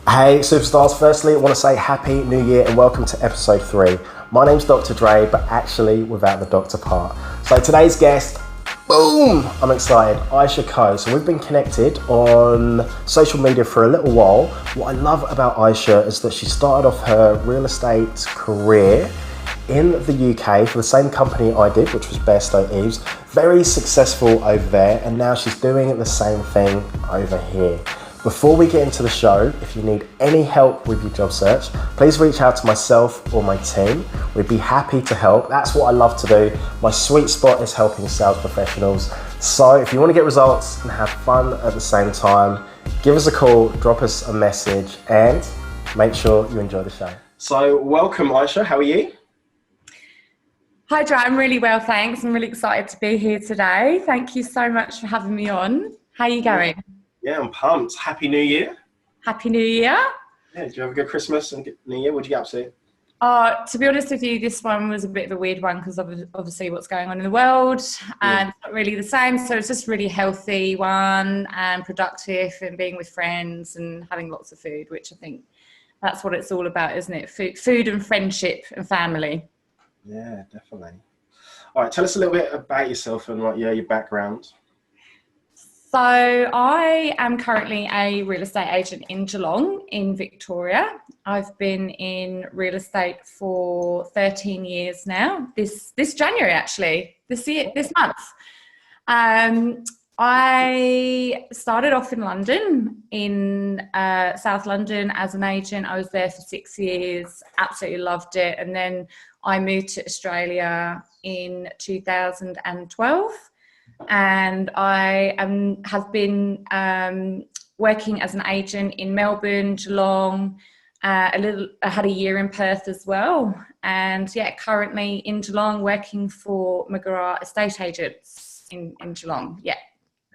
Hey superstars, firstly I want to say happy new year and welcome to episode 3. My name's Dr. Dre, but actually without the doctor part. So today's guest, boom, I'm excited, Aisha Coe. So we've been connected on social media for a little while. What I love about Aisha is that she started off her real estate career in the UK for the same company I did, which was Bairstow Eves. Very successful over there, and now she's doing the same thing over here. Before we get into the show, if you need any help with your job search, please reach out to myself or my team. We'd be happy to help. That's what I love to do. My sweet spot is helping sales professionals. So if you want to get results and have fun at the same time, give us a call, drop us a message, and make sure you enjoy the show. So welcome, Aisha. How are you? Hi, Dre. I'm really well, thanks. I'm really excited to be here today. Thank you so much for having me on. How are you going? Yeah, I'm pumped. Happy New Year. Happy New Year. Yeah, did you have a good Christmas and good New Year? What did you get up to? To be honest with you, this one was a bit of a weird one because obviously what's going on in the world and it's not really the same. So it's just really healthy one and productive and being with friends and having lots of food, which I think that's what it's all about, isn't it? Food and friendship and family. Yeah, definitely. All right, tell us a little bit about yourself and your background. So I am currently a real estate agent in Geelong in Victoria. I've been in real estate for 13 years now. This January actually, this month. I started off in London, in South London as an agent. I was there for 6 years, absolutely loved it. And then I moved to Australia in 2012. And I have been working as an agent in Melbourne, Geelong. I had a year in Perth as well, and currently in Geelong working for McGrath estate agents in Geelong. Yeah.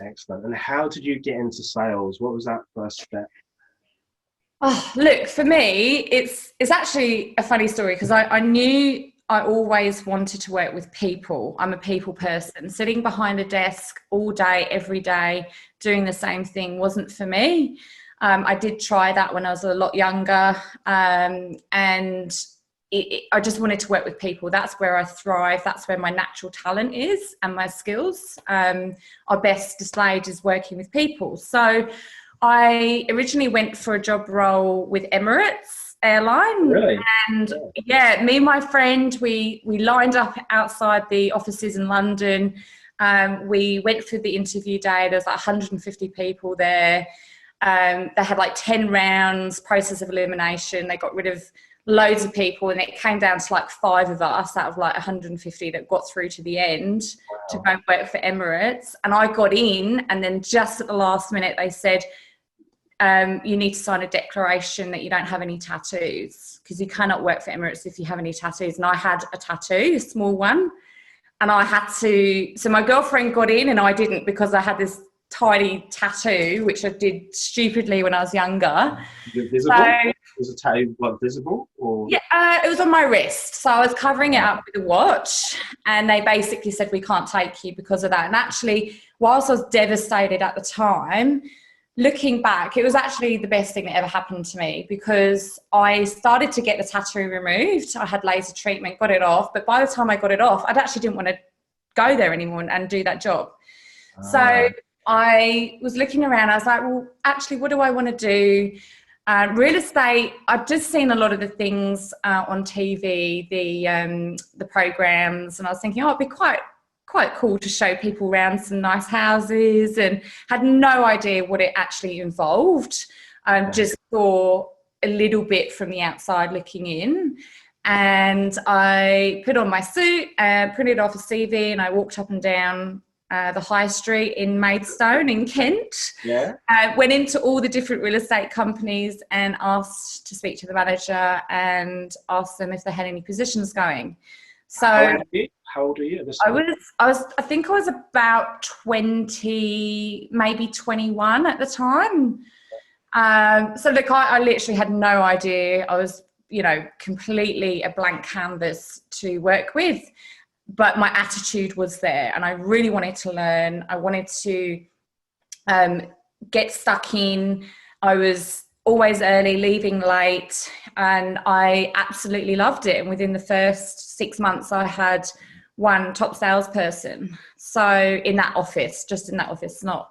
Excellent. And how did you get into sales? What was that first step? Oh, look, for me, it's actually a funny story because I knew I always wanted to work with people. I'm a people person. Sitting behind a desk all day, every day, doing the same thing wasn't for me. I did try that when I was a lot younger, and I just wanted to work with people. That's where I thrive. That's where my natural talent is and my skills are best displayed is working with people. So I originally went for a job role with Emirates airline. Really? And me and my friend, we lined up outside the offices in London. We went for the interview day. There was like 150 people there. They had like 10 rounds, process of elimination. They got rid of loads of people and it came down to like 5 of us out of like 150 that got through to the end to go work for Emirates. And I got in, and then just at the last minute they said, you need to sign a declaration that you don't have any tattoos because you cannot work for Emirates if you have any tattoos. And I had a tattoo, a small one, and I had to, so my girlfriend got in and I didn't because I had this tiny tattoo, which I did stupidly when I was younger. Was it visible? Was the tattoo visible? Or? Yeah, it was on my wrist. So I was covering it up with a watch, and they basically said, we can't take you because of that. And actually, whilst I was devastated at the time, looking back, it was actually the best thing that ever happened to me because I started to get the tattoo removed. I had laser treatment, got it off. But by the time I got it off, I actually didn't want to go there anymore and do that job. So I was looking around. I was like, well, actually, what do I want to do? Real estate, I've just seen a lot of the things on TV, the programs, and I was thinking, it'd be quite cool to show people around some nice houses, and had no idea what it actually involved. Just saw a little bit from the outside looking in, and I put on my suit, printed off a CV, and I walked up and down the high street in Maidstone in Kent. Went into all the different real estate companies and asked to speak to the manager and asked them if they had any positions going. So how old are you? I think I was about 20, maybe 21 at the time. So look, I literally had no idea. I was, completely a blank canvas to work with, but my attitude was there and I really wanted to learn. I wanted to get stuck in. I was always early, leaving late, and I absolutely loved it. And within the first 6 months, I had one top salesperson. So in that office, just in that office, not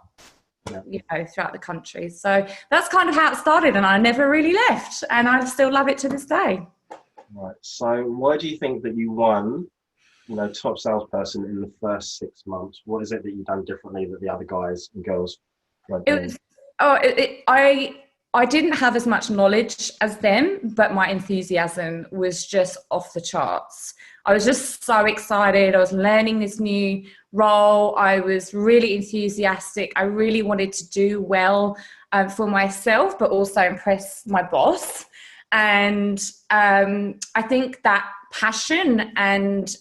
throughout the country. So that's kind of how it started, and I never really left, and I still love it to this day. Right. So why do you think that you won, top salesperson in the first 6 months? What is it that you've done differently that the other guys and girls weren't doing? I didn't have as much knowledge as them, but my enthusiasm was just off the charts. I was just so excited. I was learning this new role. I was really enthusiastic. I really wanted to do well for myself, but also impress my boss. And I think that passion, and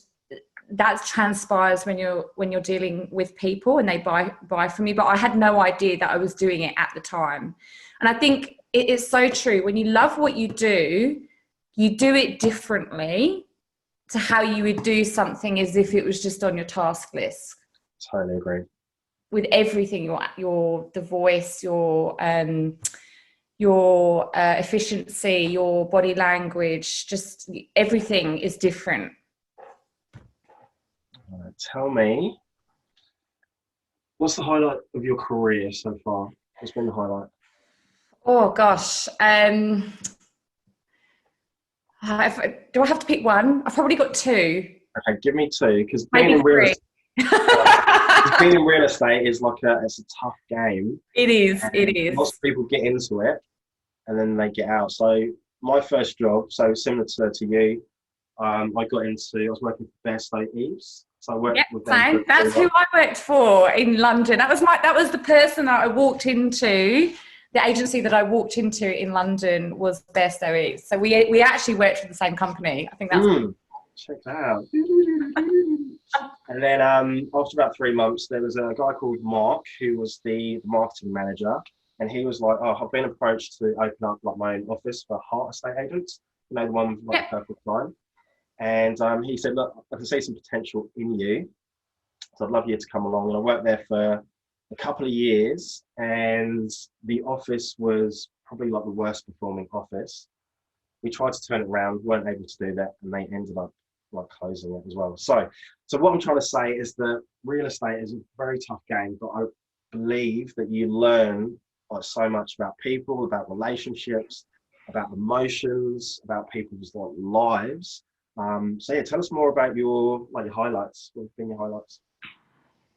that transpires when you're dealing with people and they buy from you. But I had no idea that I was doing it at the time. And I think it is so true. When you love what you do it differently to how you would do something as if it was just on your task list. Totally agree. With everything, the voice, your efficiency, your body language, just everything is different. Tell me, what's the highlight of your career so far? What's been the highlight? Oh gosh, do I have to pick one? I've probably got two. Okay, give me two, because being in real estate is it's a tough game. It is. Lots of people get into it and then they get out. So my first job, so similar to you, I was working for Bear State Eves. So I worked with them. That's who I worked for in London. That was the person that I walked into. The agency that I walked into in London was Bear State Eves. So we actually worked for the same company. I think that's check that out. And then after about 3 months, there was a guy called Mark who was the marketing manager, and he was like, "Oh, I've been approached to open up my own office for heart estate agents. The one with purple line." And he said, "Look, I can see some potential in you, so I'd love you to come along." And I worked there for a couple of years, and the office was probably the worst performing office. We tried to turn it around, weren't able to do that, and they ended up closing it as well. So what I'm trying to say is that real estate is a very tough game, but I believe that you learn so much about people, about relationships, about emotions, about people's lives. Tell us more about your highlights. What have been your highlights?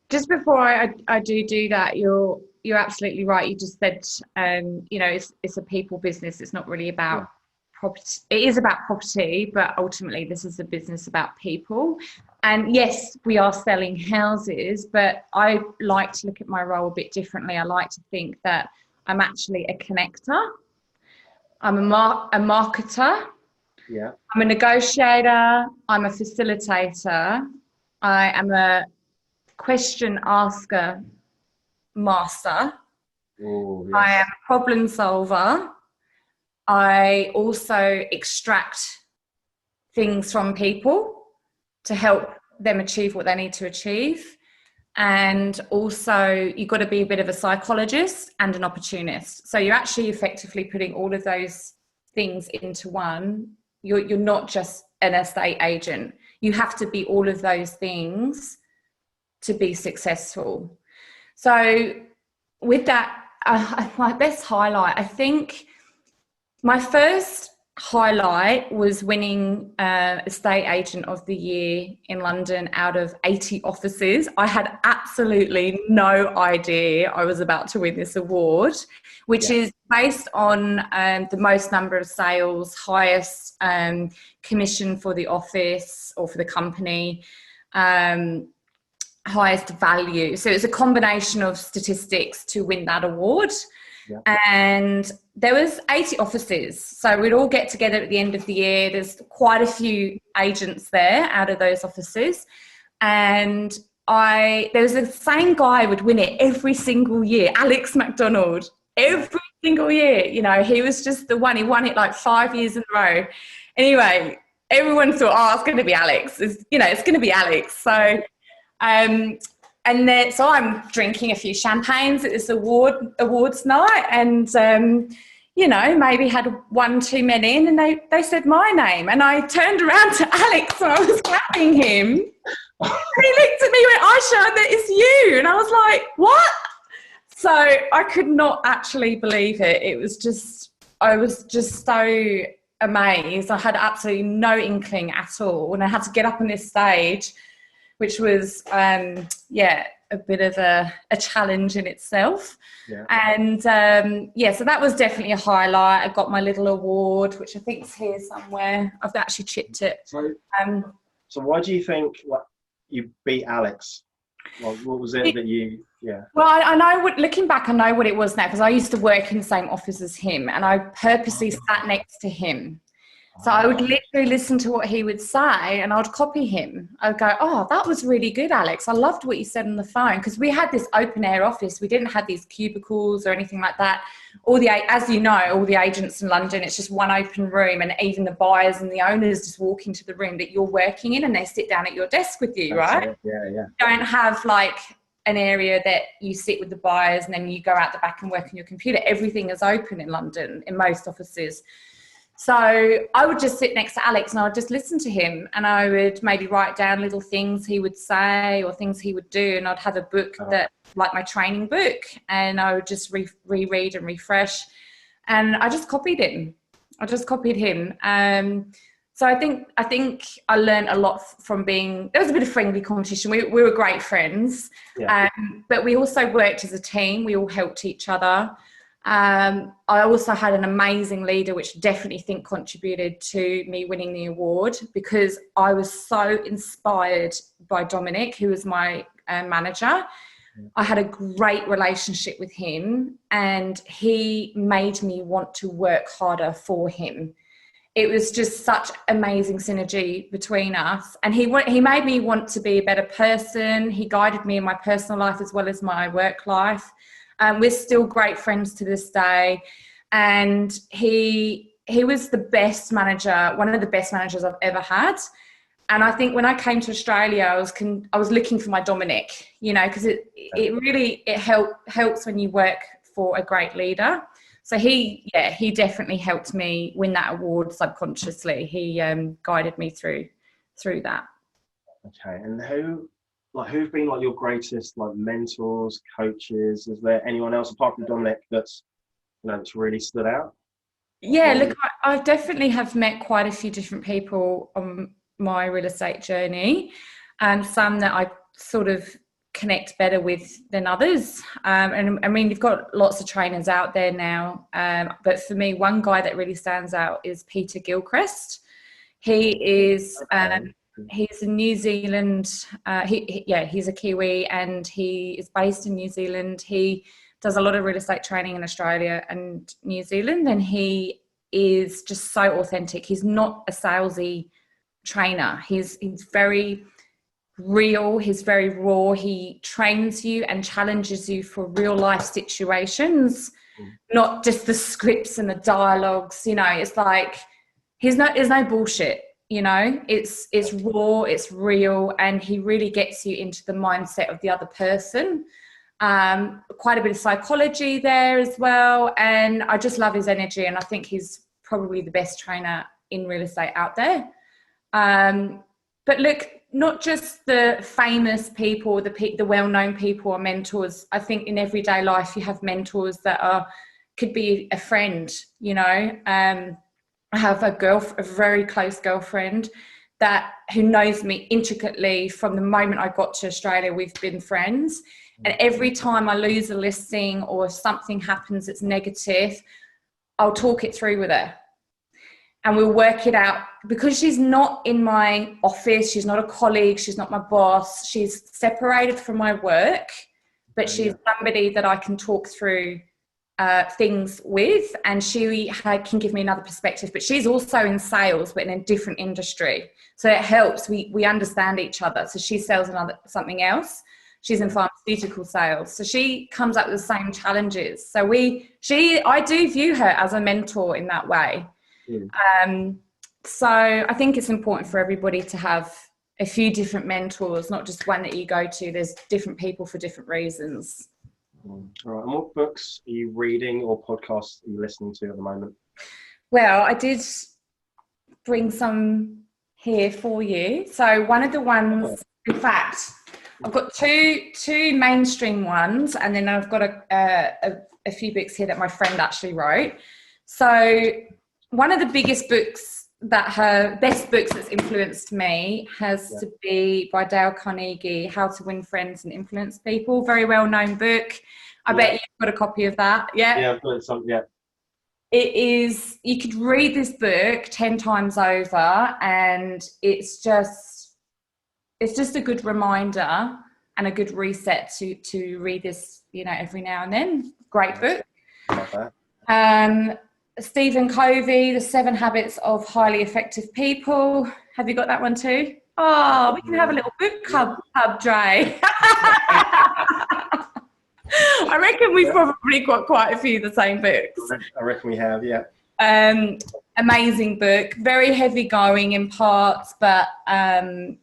Just before I do that, you're absolutely right. You just said, it's a people business. It's not really about property. It is about property, but ultimately this is a business about people. And yes, we are selling houses, but I like to look at my role a bit differently. I like to think that I'm actually a connector. I'm a marketer. Yeah. I'm a negotiator. I'm a facilitator. I am a question asker master. Oh, yes. I am a problem solver. I also extract things from people to help them achieve what they need to achieve. And also you've got to be a bit of a psychologist and an opportunist. So you're actually effectively putting all of those things into one. You're not just an estate agent. You have to be all of those things to be successful. So with that, my best highlight, I think my first highlight was winning Estate Agent of the Year in London out of 80 offices. I had absolutely no idea I was about to win this award, which is based on the most number of sales, highest commission for the office or for the company, highest value. So it's a combination of statistics to win that award. Yeah. And there was 80 offices. So we'd all get together at the end of the year. There's quite a few agents there out of those offices. And there was the same guy would win it every single year, Alex McDonald, every single year. He was just the one. He won it 5 years in a row. Anyway, everyone thought, oh, it's going to be Alex. It's going to be Alex. So, so I'm drinking a few champagnes at this awards night, and you know, maybe had one too many, and then they said my name, and I turned around to Alex and I was clapping him. And he looked at me and went, Aisha, it's you. And I was like, what? So I could not actually believe it. I was just so amazed. I had absolutely no inkling at all. And I had to get up on this stage, which was, a bit of a challenge in itself. Yeah. And so that was definitely a highlight. I got my little award, which I think is here somewhere. I've actually chipped it. So why do you think you beat Alex? What was it that you... Yeah. Well, I know looking back, I know what it was now, because I used to work in the same office as him, and I purposely sat next to him. So I would literally listen to what he would say, and I'd copy him. I'd go, oh, that was really good, Alex. I loved what you said on the phone, because we had this open air office. We didn't have these cubicles or anything like that. As you know, all the agents in London, it's just one open room, and even the buyers and the owners just walk into the room that you're working in, and they sit down at your desk with you, right? Yeah. You don't have like an area that you sit with the buyers and then you go out the back and work on your computer. Everything is open in London, in most offices. So I would just sit next to Alex and I would just listen to him, and I would maybe write down little things he would say or things he would do, and I'd have a book that, like my training book, and I would just reread and refresh, and I just copied him. So I think I learned a lot from there was a bit of friendly competition. We were great friends, but we also worked as a team. We all helped each other. I also had an amazing leader, which definitely think contributed to me winning the award, because I was so inspired by Dominic, who was my manager. I had a great relationship with him, and he made me want to work harder for him. It was just such amazing synergy between us, and he made me want to be a better person. He guided me in my personal life as well as my work life. We're still great friends to this day, and he was the best manager, one of the best managers I've ever had. And I think when I came to Australia, I was looking for my Dominic, you know, because it really helps when you work for a great leader. So he definitely helped me win that award subconsciously. He guided me through that. Okay, and who've been like your greatest like mentors, coaches? Is there anyone else apart from Dominic that's really stood out? Yeah, look, I definitely have met quite a few different people on my real estate journey, and some that I sort of connect better with than others. And I mean, you've got lots of trainers out there now, but for me, one guy that really stands out is Peter Gilchrist. He is he's a New Zealand, he's a Kiwi, and he is based in New Zealand. He does a lot of real estate training in Australia and New Zealand, and he is just so authentic. He's not a salesy trainer. He's very real, he's very raw. He trains you and challenges you for real life situations, not just the scripts and the dialogues. You know, it's like there's no bullshit. You know, it's raw, it's real, and he really gets you into the mindset of the other person. Quite a bit of psychology there as well, and I just love his energy, and I think he's probably the best trainer in real estate out there. But look, not just the famous people, the well-known people are mentors. I think in everyday life you have mentors that could be a friend, you know. I have a very close girlfriend who knows me intricately from the moment I got to Australia. We've been friends, and every time I lose a listing or if something happens that's negative, I'll talk it through with her. And we'll work it out, because she's not in my office, she's not a colleague, she's not my boss, she's separated from my work, but she's somebody that I can talk through things with, and she can give me another perspective. But she's also in sales, but in a different industry, so it helps. We understand each other. So she sells something else. She's in pharmaceutical sales, so she comes up with the same challenges. So I do view her as a mentor in that way. So I think it's important for everybody to have a few different mentors, not just one that you go to. There's different people for different reasons. All right. And what books are you reading or podcasts are you listening to at the moment? Well, I did bring some here for you. So one of the ones, in fact, I've got two mainstream ones, and then I've got a few books here that my friend actually wrote. So one of the biggest books best books that's influenced me has to be by Dale Carnegie, How to Win Friends and Influence People. Very well-known book. I bet you've got a copy of that. Yeah, I've got some. Yeah. It is, you could read this book 10 times over, and it's just a good reminder and a good reset to read this, every now and then. Great book. Love that. Stephen Covey, The 7 Habits of Highly Effective People. Have you got that one too? Oh, we can have a little book club, Dre. I reckon we've probably got quite a few of the same books. I reckon we have, yeah. Amazing book, very heavy going in parts, but amazing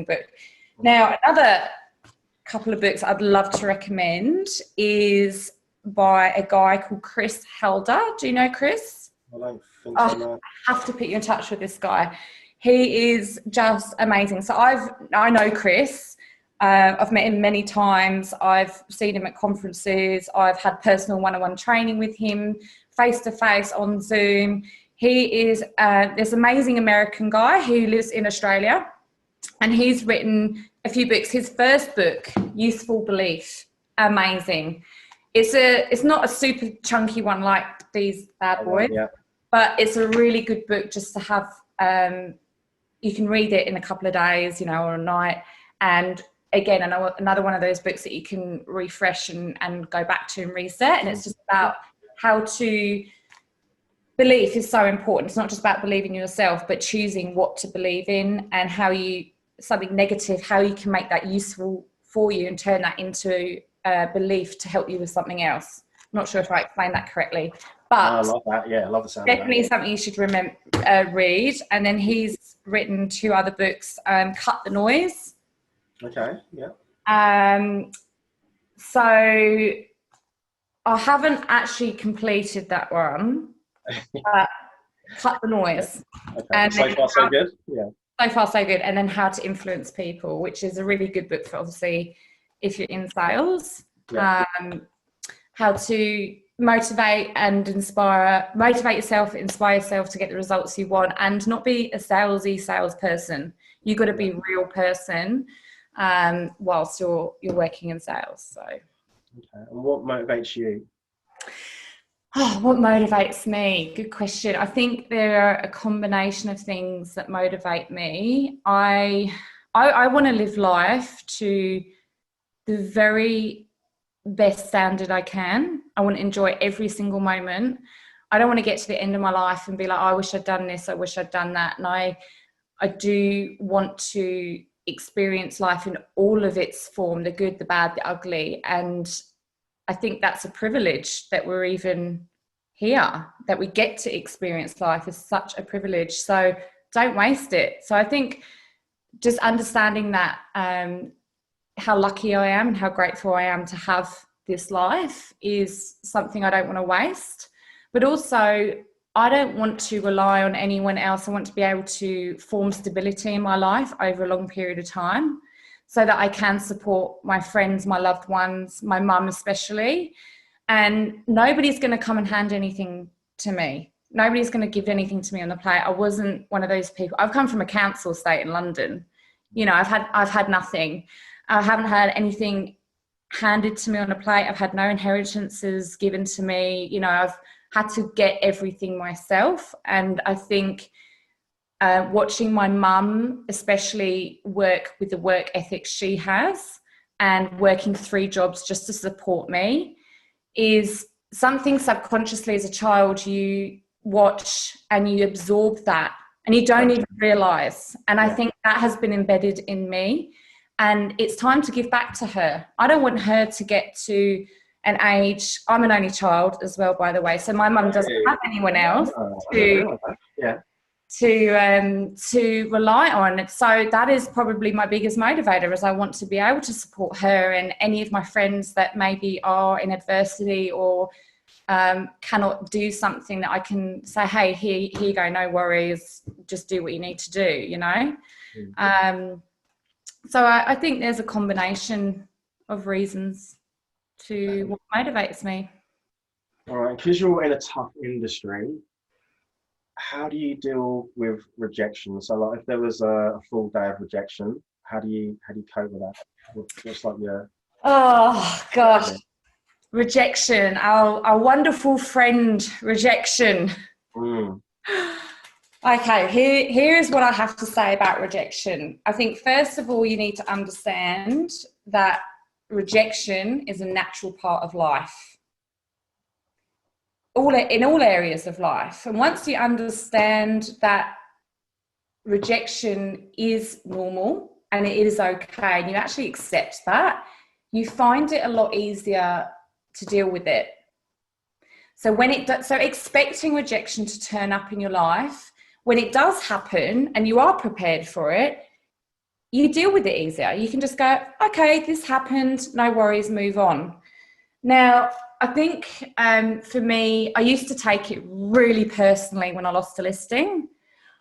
book. Now, another couple of books I'd love to recommend is by a guy called Chris Helder. Do you know Chris? I don't think I know. I have to put you in touch with this guy. He is just amazing. So I know Chris. I've met him many times. I've seen him at conferences. I've had personal one-on-one training with him, face-to-face on Zoom. He is this amazing American guy who lives in Australia, and he's written a few books. His first book, Useful Belief, amazing. It's not a super chunky one like these bad boys, but it's a really good book just to have. You can read it in a couple of days, or a night. And again, another one of those books that you can refresh and go back to and reset. And it's just about how to. Belief is so important. It's not just about believing in yourself, but choosing what to believe in, and something negative, how you can make that useful for you and turn that into belief to help you with something else. I'm not sure if I explained that correctly, but I love that. Yeah, I love the sound. Definitely something you should read. And then he's written 2 other books, Cut the Noise. Okay, yeah. So I haven't actually completed that one. Cut the Noise. Okay. And so far so good. Yeah. So far so good. And then How to Influence People, which is a really good book for obviously if you're in sales. Yeah. How to motivate yourself, inspire yourself to get the results you want, and not be a salesperson. You've got to be a real person whilst you're working in sales. So. Okay. And what motivates you? Oh, what motivates me? Good question. I think there are a combination of things that motivate me. I want to live life to the very best standard I can. I want to enjoy every single moment. I don't want to get to the end of my life and be like, oh, I wish I'd done this, I wish I'd done that. And I do want to experience life in all of its form, the good, the bad, the ugly. And I think that's a privilege that we're even here, that we get to experience life is such a privilege. So don't waste it. So I think just understanding that, how lucky I am and how grateful I am to have this life is something I don't want to waste. But also, I don't want to rely on anyone else. I want to be able to form stability in my life over a long period of time so that I can support my friends, my loved ones, my mum especially. And nobody's going to come and hand anything to me. Nobody's going to give anything to me on the plate. I wasn't one of those people. I've come from a council estate in London. I've had nothing. I haven't had anything handed to me on a plate. I've had no inheritances given to me. I've had to get everything myself. And I think watching my mum especially work with the work ethic she has and working 3 jobs just to support me is something subconsciously as a child you watch and you absorb that and you don't even realise. And I think that has been embedded in me. And it's time to give back to her. I don't want her to get to an age. I'm an only child as well, by the way. So my mum doesn't have anyone else to rely on. So that is probably my biggest motivator, is I want to be able to support her and any of my friends that maybe are in adversity or cannot do something, that I can say, hey, here you go, no worries, just do what you need to do, you know. So I think there's a combination of reasons to what motivates me. All right, because you're in a tough industry, how do you deal with rejection? So, like, if there was a full day of rejection, how do you cope with that? What's like your... Oh gosh, rejection, our wonderful friend, rejection. Okay, here is what I have to say about rejection. I think, first of all, you need to understand that rejection is a natural part of life, in all areas of life. And once you understand that rejection is normal and it is okay, and you actually accept that, you find it a lot easier to deal with it. So so expecting rejection to turn up in your life, when it does happen and you are prepared for it, you deal with it easier. You can just go, okay, this happened, no worries, move on. Now, I think for me, I used to take it really personally when I lost a listing.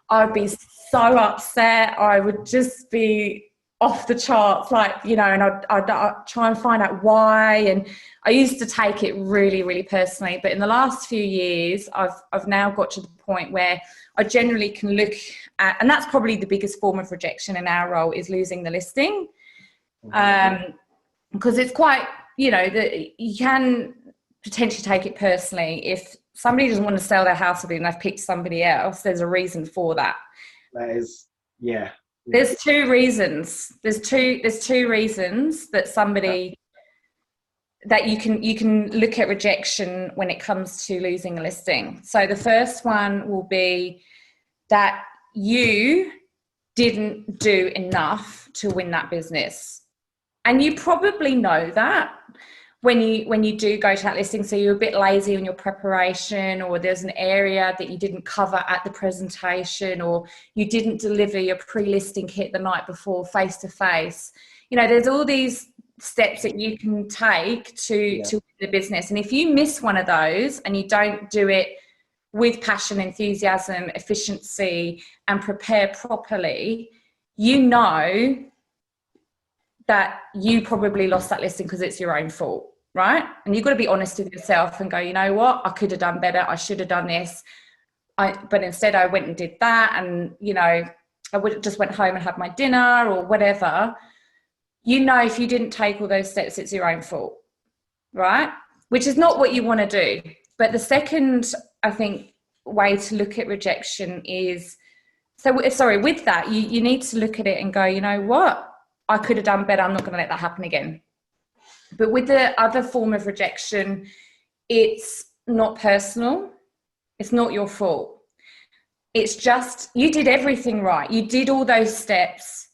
I'd be so upset. I would just be off the charts, like, you know, and I'd try and find out why. And I used to take it really, really personally. But in the last few years, I've now got to the point where I generally can look at, and that's probably the biggest form of rejection in our role, is losing the listing. Because it's quite, you know, that you can potentially take it personally. If somebody doesn't want to sell their house with you and they've picked somebody else, there's a reason for that. That is, yeah. There's two reasons. There's two reasons that somebody, that you can look at rejection when it comes to losing a listing. So the first one will be that you didn't do enough to win that business. And you probably know that when you do go to that listing. So you're a bit lazy on your preparation, or there's an area that you didn't cover at the presentation, or you didn't deliver your pre-listing kit the night before face to face. You know, there's all these steps that you can take to win the business. And if you miss one of those and you don't do it with passion, enthusiasm, efficiency, and prepare properly, you know that you probably lost that listing because it's your own fault, right? And you've got to be honest with yourself and go, you know what, I could have done better. I should have done this. But instead I went and did that. And, you know, I would have just went home and had my dinner or whatever. You know, if you didn't take all those steps, it's your own fault, right? Which is not what you want to do. But the second, I think, way to look at rejection is, with that, you need to look at it and go, you know what? I could have done better. I'm not going to let that happen again. But with the other form of rejection, it's not personal. It's not your fault. It's just, you did everything right. You did all those steps.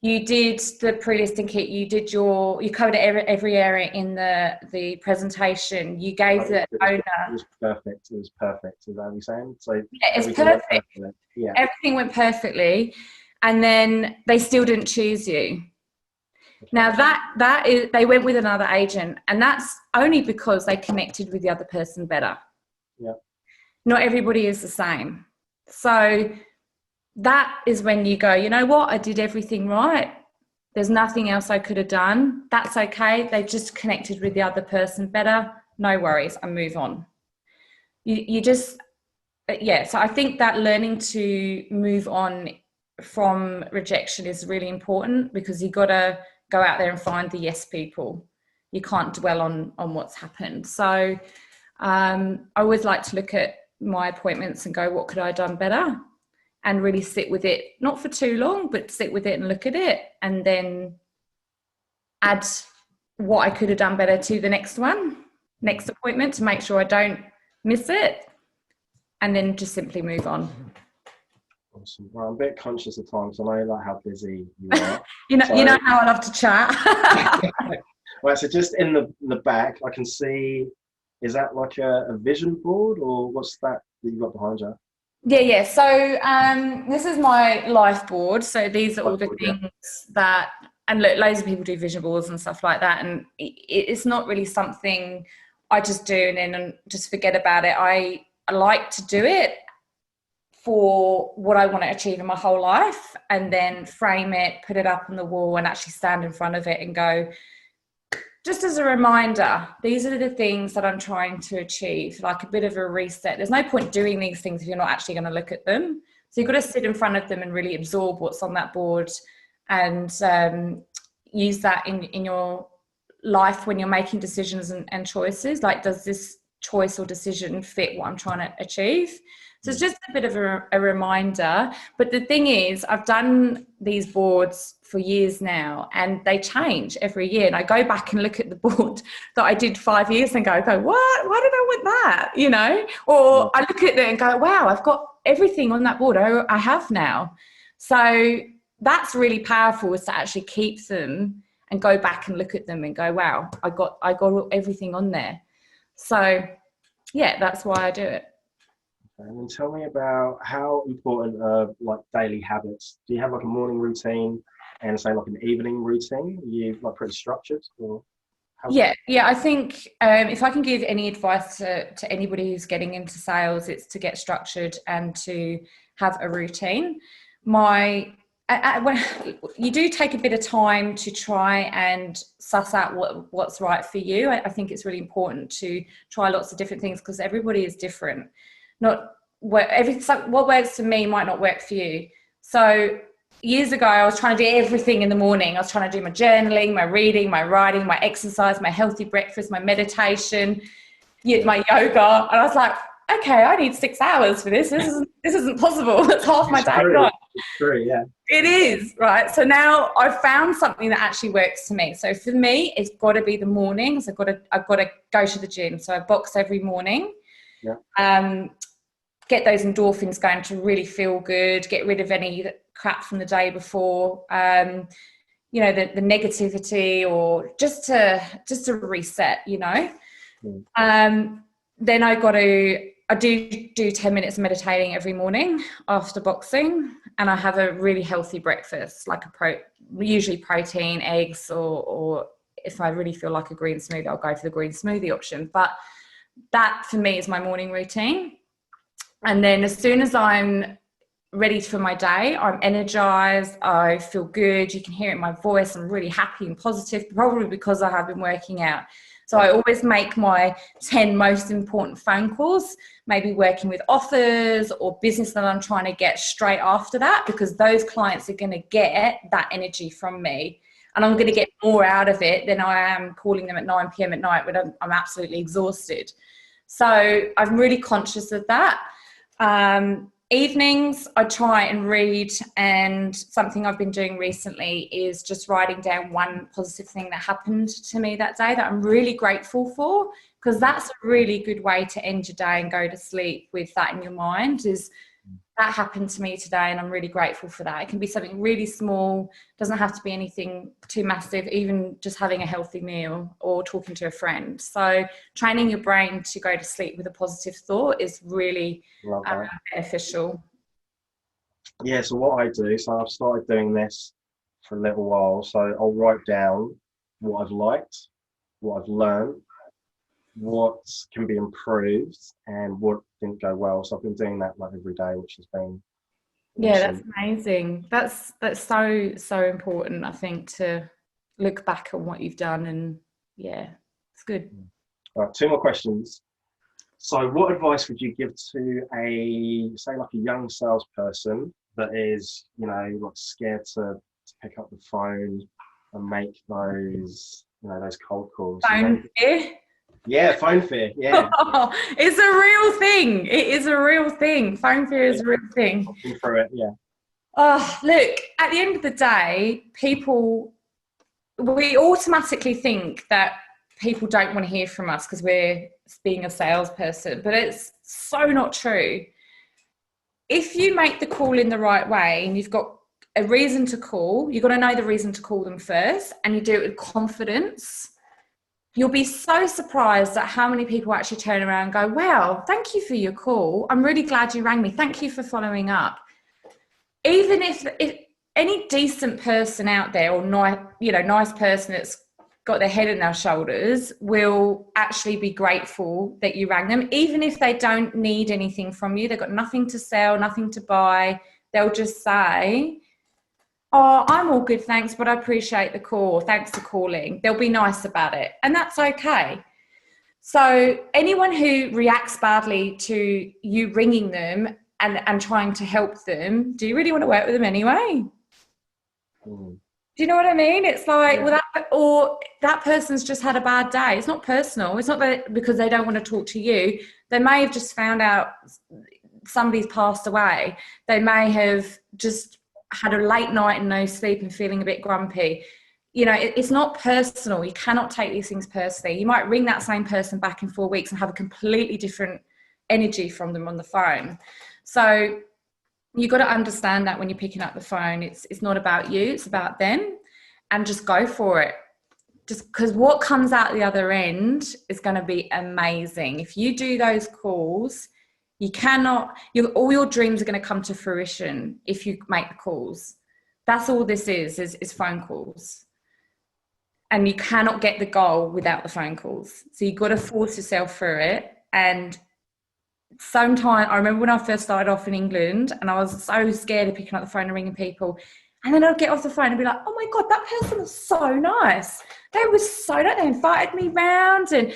You did the pre-listing kit. You covered every area in the presentation. You gave the owner. It was perfect. Is that what you're saying? So yeah, it's perfect. Yeah. Everything went perfectly. And then they still didn't choose you. Now that is, they went with another agent, and that's only because they connected with the other person better. Yeah. Not everybody is the same. So that is when you go, you know what, I did everything right. There's nothing else I could have done. That's okay. They just connected with the other person better. No worries. I move on. You just, so I think that learning to move on from rejection is really important, because you got to go out there and find the yes people. You can't dwell on what's happened. So I always like to look at my appointments and go, what could I have done better? And really sit with it, not for too long, but sit with it and look at it, and then add what I could have done better to the next appointment, to make sure I don't miss it, and then just simply move on. Awesome. Well, I'm a bit conscious of time, so I know like how busy you are. you know how I love to chat. Well, so just in the back, I can see, is that like a vision board, or what's that you've got behind you? Yeah. So this is my Lifeboard. So these are all the Lifeboard, yeah. things that, and look, loads of people do vision boards and stuff like that. And it's not really something I just do and then just forget about it. I like to do it for what I want to achieve in my whole life, and then frame it, put it up on the wall, and actually stand in front of it and go, just as a reminder, these are the things that I'm trying to achieve, like a bit of a reset. There's no point doing these things if you're not actually going to look at them. So you've got to sit in front of them and really absorb what's on that board, and use that in your life when you're making decisions and choices. Like, does this choice or decision fit what I'm trying to achieve? So it's just a bit of a reminder. But the thing is, I've done these boards for years now, and they change every year. And I go back and look at the board that I did 5 years ago, go, what? Why did I want that? You know? Or I look at it and go, wow, I've got everything on that board I have now. So that's really powerful, is to actually keep them and go back and look at them and go, wow, I got everything on there. So yeah, that's why I do it. And then tell me about how important are like daily habits. Do you have like a morning routine and say like an evening routine? Are you like pretty structured, or how? Yeah. I think if I can give any advice to anybody who's getting into sales, it's to get structured and to have a routine. When you do take a bit of time to try and suss out what's right for you, I think it's really important to try lots of different things, because everybody is different. What works for me might not work for you. So years ago, I was trying to do everything in the morning. I was trying to do my journaling, my reading, my writing, my exercise, my healthy breakfast, my meditation, my yoga. And I was like, okay, I need 6 hours for this. This isn't possible. That's half my day gone. It's true, yeah. It is, right? So now I've found something that actually works for me. So for me, it's got to be the mornings. I've got to go to the gym. So I box every morning. Yeah. Get those endorphins going to really feel good, get rid of any crap from the day before, the negativity, or just to reset, Then I do 10 minutes of meditating every morning after boxing, and I have a really healthy breakfast, like usually protein, eggs, or if I really feel like a green smoothie, I'll go for the green smoothie option. But that for me is my morning routine. And then as soon as I'm ready for my day, I'm energized, I feel good, you can hear it in my voice, I'm really happy and positive, probably because I have been working out. So I always make my 10 most important phone calls, maybe working with offers or business that I'm trying to get straight after that, because those clients are going to get that energy from me. And I'm going to get more out of it than I am calling them at 9 p.m. at night when I'm absolutely exhausted. So I'm really conscious of that. Evenings, I try and read, and something I've been doing recently is just writing down one positive thing that happened to me that day that I'm really grateful for, because that's a really good way to end your day and go to sleep with that in your mind, is that happened to me today and I'm really grateful for that. It can be something really small, doesn't have to be anything too massive, even just having a healthy meal or talking to a friend. So training your brain to go to sleep with a positive thought is really beneficial. Yeah, so what I do, so I've started doing this for a little while. So I'll write down what I've liked, what I've learned, what can be improved, and what didn't go well. So I've been doing that like every day, which has been yeah, that's amazing. That's so important, I think, to look back on what you've done, and yeah, it's good. All right, 2 more questions. So what advice would you give to a young salesperson that is, like scared to pick up the phone and make those cold calls? Phone fear? Yeah, phone fear. Yeah. It's a real thing. It is a real thing. Phone fear is a real thing. Talking through it, yeah. Oh, look, at the end of the day, we automatically think that people don't want to hear from us because we're being a salesperson, but it's so not true. If you make the call in the right way and you've got a reason to call, you've got to know the reason to call them first, and you do it with confidence, you'll be so surprised at how many people actually turn around and go, wow, thank you for your call. I'm really glad you rang me. Thank you for following up. Even if any decent person out there, or nice person that's got their head on their shoulders, will actually be grateful that you rang them, even if they don't need anything from you. They've got nothing to sell, nothing to buy. They'll just say, oh, I'm all good, thanks, but I appreciate the call. Thanks for calling. They'll be nice about it, and that's okay. So anyone who reacts badly to you ringing them and trying to help them, do you really want to work with them anyway? Do you know what I mean? It's like, well, that person's just had a bad day. It's not personal. It's not that because they don't want to talk to you. They may have just found out somebody's passed away. They may have just had a late night and no sleep and feeling a bit grumpy. It's not personal. You cannot take these things personally. You might ring that same person back in 4 weeks and have a completely different energy from them on the phone. So you've got to understand that when you're picking up the phone, it's not about you, it's about them, and just go for it. Just because what comes out the other end is going to be amazing. If you do those calls, all your dreams are going to come to fruition if you make the calls. That's all this is phone calls. And you cannot get the goal without the phone calls. So you've got to force yourself through it. And sometimes, I remember when I first started off in England and I was so scared of picking up the phone and ringing people. And then I'd get off the phone and be like, oh my God, that person was so nice. They invited me round, and,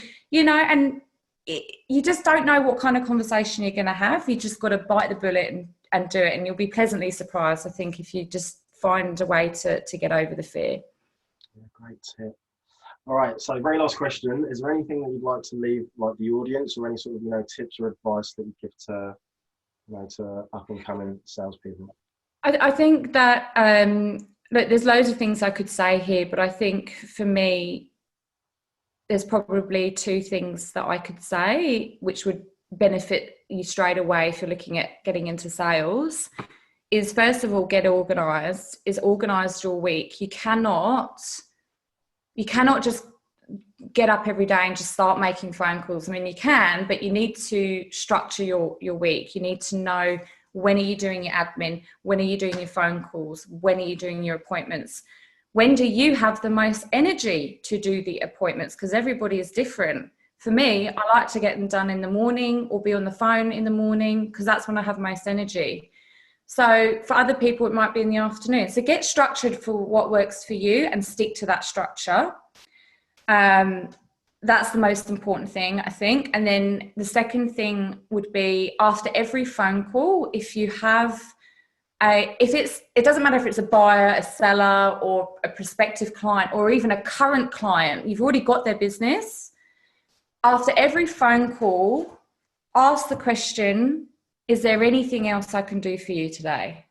you just don't know what kind of conversation you're going to have. You just got to bite the bullet and do it. And you'll be pleasantly surprised, I think, if you just find a way to get over the fear. Yeah, great tip. All right, so very last question. Is there anything that you'd like to leave the audience, or any sort of tips or advice that you give to to up and coming salespeople? I think that there's loads of things I could say here, but I think for me, there's probably two things that I could say which would benefit you straight away if you're looking at getting into sales. Is, first of all, get organised. Is organised your week. You cannot just get up every day and just start making phone calls. I mean, you can, but you need to structure your week. You need to know, when are you doing your admin? When are you doing your phone calls? When are you doing your appointments? When do you have the most energy to do the appointments? Because everybody is different. For me, I like to get them done in the morning or be on the phone in the morning, because that's when I have most energy. So for other people, it might be in the afternoon. So get structured for what works for you and stick to that structure. That's the most important thing, I think. And then the second thing would be, after every phone call, if you have it doesn't matter if it's a buyer, a seller, or a prospective client, or even a current client, you've already got their business. After every phone call, ask the question, is there anything else I can do for you today?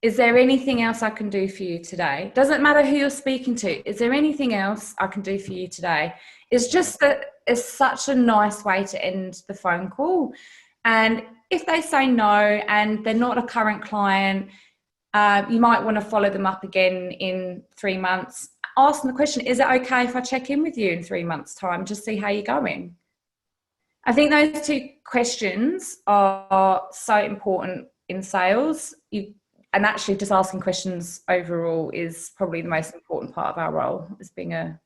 Is there anything else I can do for you today? Doesn't matter who you're speaking to. Is there anything else I can do for you today? It's just that it's such a nice way to end the phone call. And if they say no and they're not a current client, you might want to follow them up again in 3 months. Ask them the question, is it okay if I check in with you in 3 months' time, just see how you're going? I think those two questions are so important in sales. And actually just asking questions overall is probably the most important part of our role, is being a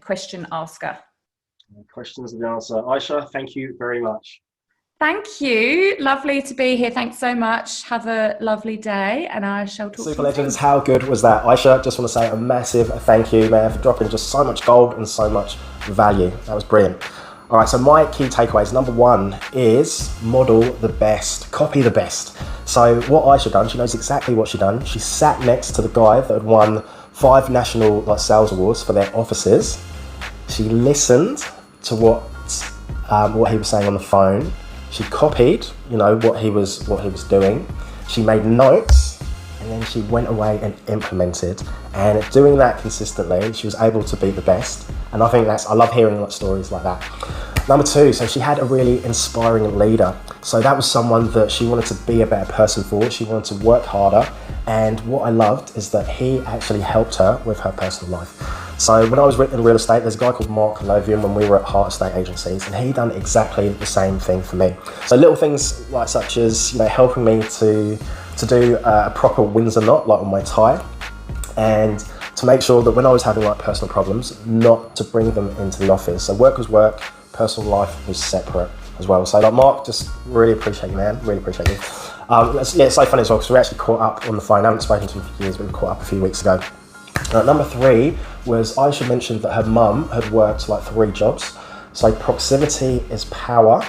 question asker. Questions are the answer. Aisha, thank you very much. Thank you. Lovely to be here. Thanks so much. Have a lovely day, and I shall talk to you Super Legends, how good was that? Aisha, just want to say a massive thank you, man, for dropping just so much gold and so much value. That was brilliant. All right, so my key takeaways. Number one is model the best, copy the best. So what Aisha done, she knows exactly what she done. She sat next to the guy that had won 5 national sales awards for their offices. She listened to what he was saying on the phone. She copied, what he was doing. She made notes, and then she went away and implemented. And doing that consistently, she was able to be the best. And I think I love hearing stories like that. Number 2, so she had a really inspiring leader. So that was someone that she wanted to be a better person for. She wanted to work harder. And what I loved is that he actually helped her with her personal life. So when I was in real estate, there's a guy called Mark Lovian when we were at Heart Estate Agencies, and he done exactly the same thing for me. So little things like such as, you know, helping me to do a proper Windsor knot, like on my tie, and to make sure that when I was having like personal problems, not to bring them into the office. So work was work, personal life was separate as well. So like Mark, just really appreciate you, man. Really appreciate you. It's so funny as well because we actually caught up on the phone. I haven't spoken to him for years, but we caught up a few weeks ago. Number 3 was Aisha mentioned that her mum had worked like 3 jobs. So proximity is power,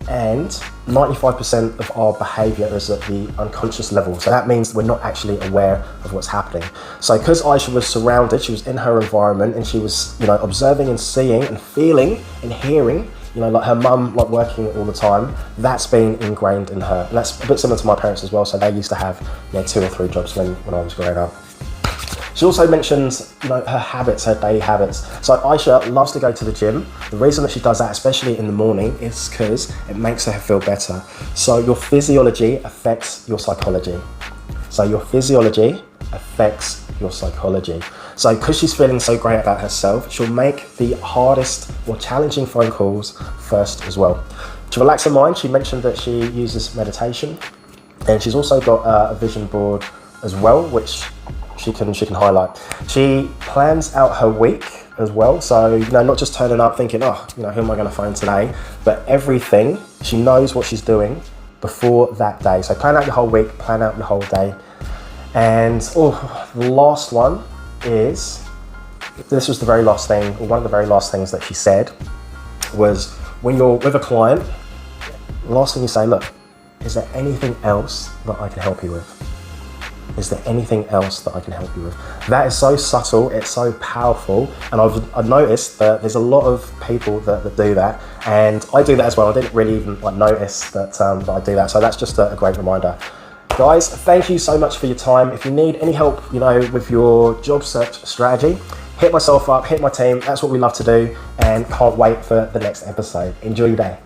and 95% of our behaviour is at the unconscious level. So that means we're not actually aware of what's happening. So because Aisha was surrounded, she was in her environment, and she was, you know, observing and seeing and feeling and hearing, you know, like her mum like working all the time, that's been ingrained in her. And that's a bit similar to my parents as well. So they used to have, you know, 2 or 3 jobs when I was growing up. She also mentions, you know, her habits, her daily habits. So Aisha loves to go to the gym. The reason that she does that, especially in the morning, is because it makes her feel better. So your physiology affects your psychology. So your physiology affects your psychology. So because she's feeling so great about herself, she'll make the hardest or challenging phone calls first as well. To relax her mind, she mentioned that she uses meditation, and she's also got a vision board as well, which she can highlight. She plans out her week as well. So, you know, not just turning up thinking, oh, you know, who am I going to phone today? But everything, she knows what she's doing before that day. So plan out your whole week, plan out your whole day. And the last one is, this was the very last thing, or one of the very last things that she said, was when you're with a client, the last thing you say, look, is there anything else that I can help you with? Is there anything else that I can help you with? That is so subtle, it's so powerful, and I've noticed that there's a lot of people that do that, and I do that as well. I didn't really even like notice that I do that, so that's just a great reminder. Guys, thank you so much for your time. If you need any help, you know, with your job search strategy, hit myself up, hit my team. That's what we love to do, and can't wait for the next episode. Enjoy your day.